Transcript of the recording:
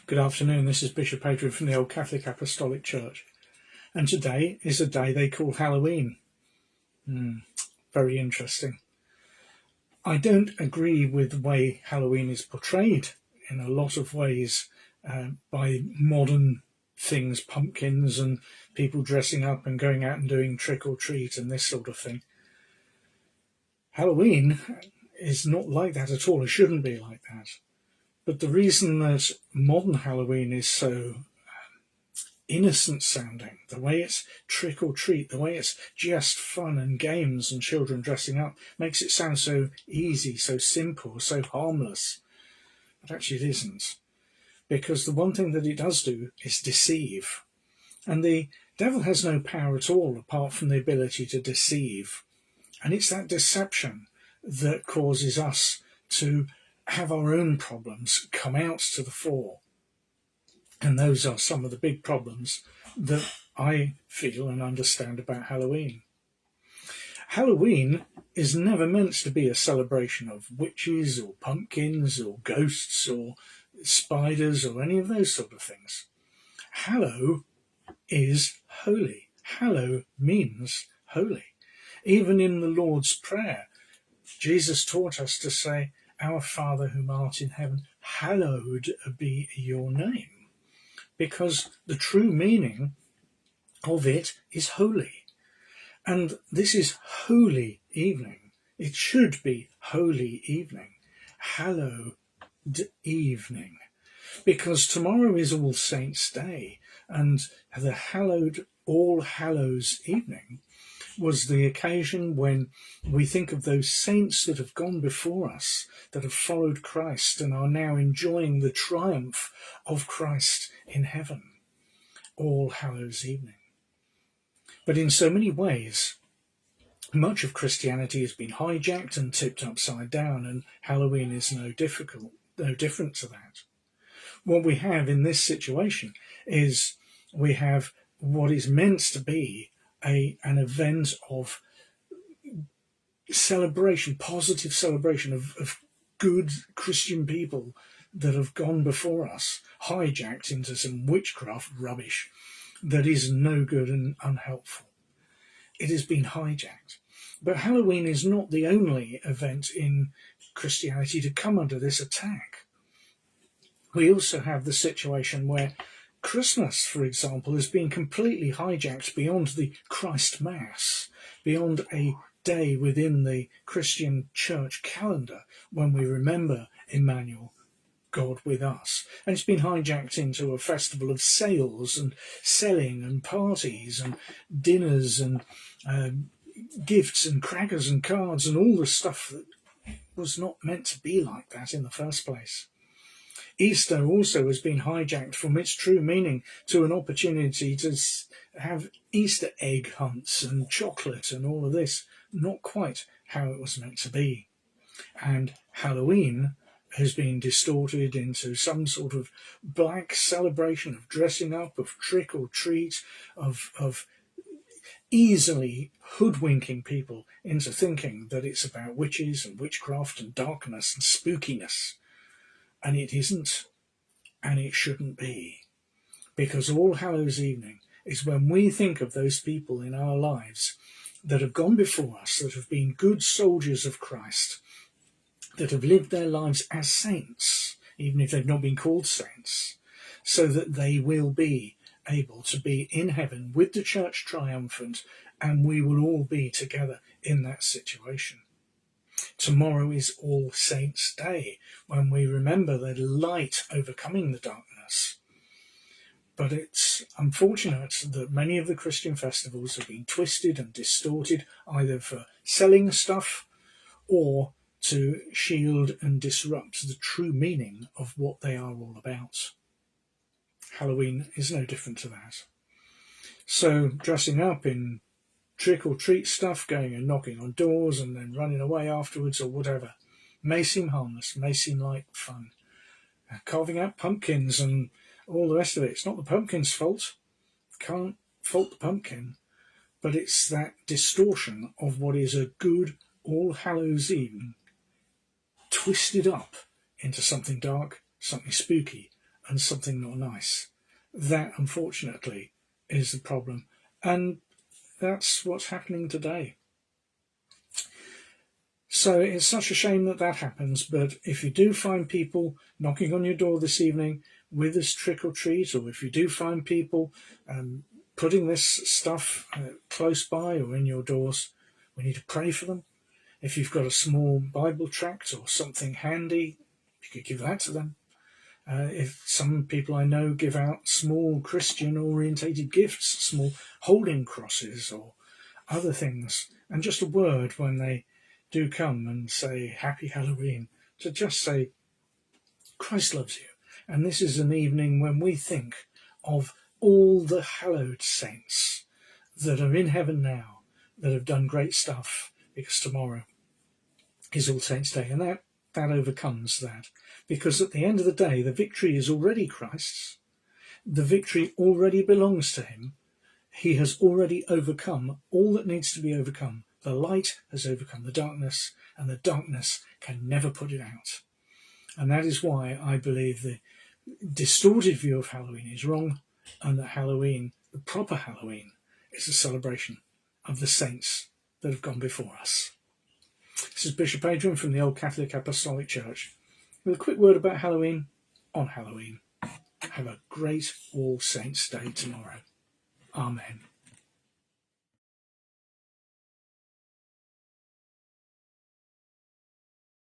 Good afternoon, this is Bishop Adrian from the Old Catholic Apostolic Church, and today is a day they call Halloween. Very interesting. I don't agree with the way Halloween is portrayed in a lot of ways by modern things, pumpkins and people dressing up and going out and doing trick or treat and this sort of thing. Halloween is not like that at all. It shouldn't be like that. But the reason that modern Halloween is so innocent sounding, the way it's trick or treat, the way it's just fun and games and children dressing up, makes it sound so easy, so simple, so harmless. But actually it isn't. Because the one thing that it does do is deceive. And the devil has no power at all apart from the ability to deceive. And it's that deception that causes us to have our own problems come out to the fore. And those are some of the big problems that I feel and understand about Halloween. Halloween is never meant to be a celebration of witches or pumpkins or ghosts or spiders or any of those sort of things. Hallow is holy. Hallow means holy. Even in the Lord's Prayer, Jesus taught us to say, "Our Father who art in heaven, hallowed be your name," because the true meaning of it is holy. And this is holy evening. It should be holy evening, hallowed evening, because tomorrow is All Saints' Day, and the hallowed All Hallows evening was the occasion when we think of those saints that have gone before us, that have followed Christ and are now enjoying the triumph of Christ in heaven. All Hallows evening. But in so many ways, much of Christianity has been hijacked and tipped upside down, and Halloween is no different to that. What we have in this situation is we have what is meant to be an event of celebration, positive celebration of good Christian people that have gone before us, hijacked into some witchcraft rubbish that is no good and unhelpful. It has been hijacked. But Halloween is not the only event in Christianity to come under this attack. We also have the situation where Christmas, for example, has been completely hijacked beyond the Christ Mass, beyond a day within the Christian church calendar when we remember Emmanuel, God with us. And it's been hijacked into a festival of sales and selling and parties and dinners and gifts and crackers and cards and all the stuff that was not meant to be like that in the first place. Easter also has been hijacked from its true meaning to an opportunity to have Easter egg hunts and chocolate and all of this, not quite how it was meant to be. And Halloween has been distorted into some sort of black celebration of dressing up, of trick or treat, of easily hoodwinking people into thinking that it's about witches and witchcraft and darkness and spookiness. And it isn't, and it shouldn't be, because All Hallows Evening is when we think of those people in our lives that have gone before us, that have been good soldiers of Christ, that have lived their lives as saints, even if they've not been called saints, so that they will be able to be in heaven with the church triumphant, and we will all be together in that situation. Tomorrow is All Saints' Day, when we remember the light overcoming the darkness. But it's unfortunate that many of the Christian festivals have been twisted and distorted, either for selling stuff or to shield and disrupt the true meaning of what they are all about. Halloween is no different to that. So dressing up in trick-or-treat stuff, going and knocking on doors and then running away afterwards or whatever, may seem harmless, may seem like fun. Carving out pumpkins and all the rest of it, it's not the pumpkin's fault. Can't fault the pumpkin, but it's that distortion of what is a good All Hallows Eve twisted up into something dark, something spooky, and something not nice. That, unfortunately, is the problem. And that's what's happening today. So it's such a shame that that happens, but if you do find people knocking on your door this evening with this trick or treat, or if you do find people putting this stuff close by or in your doors, we need to pray for them. If you've got a small Bible tract or something handy, you could give that to them. If some people I know give out small Christian-orientated gifts, small holding crosses or other things, and just a word when they do come and say Happy Halloween, to just say Christ loves you. And this is an evening when we think of all the hallowed saints that are in heaven now, that have done great stuff, because tomorrow is All Saints' Day, and that overcomes that. Because at the end of the day, the victory is already Christ's. The victory already belongs to him. He has already overcome all that needs to be overcome. The light has overcome the darkness, and the darkness can never put it out. And that is why I believe the distorted view of Halloween is wrong, and that Halloween, the proper Halloween, is a celebration of the saints that have gone before us. This is Bishop Adrian from the Old Catholic Apostolic Church with a quick word about Halloween on Halloween. Have a great All Saints' Day tomorrow. Amen.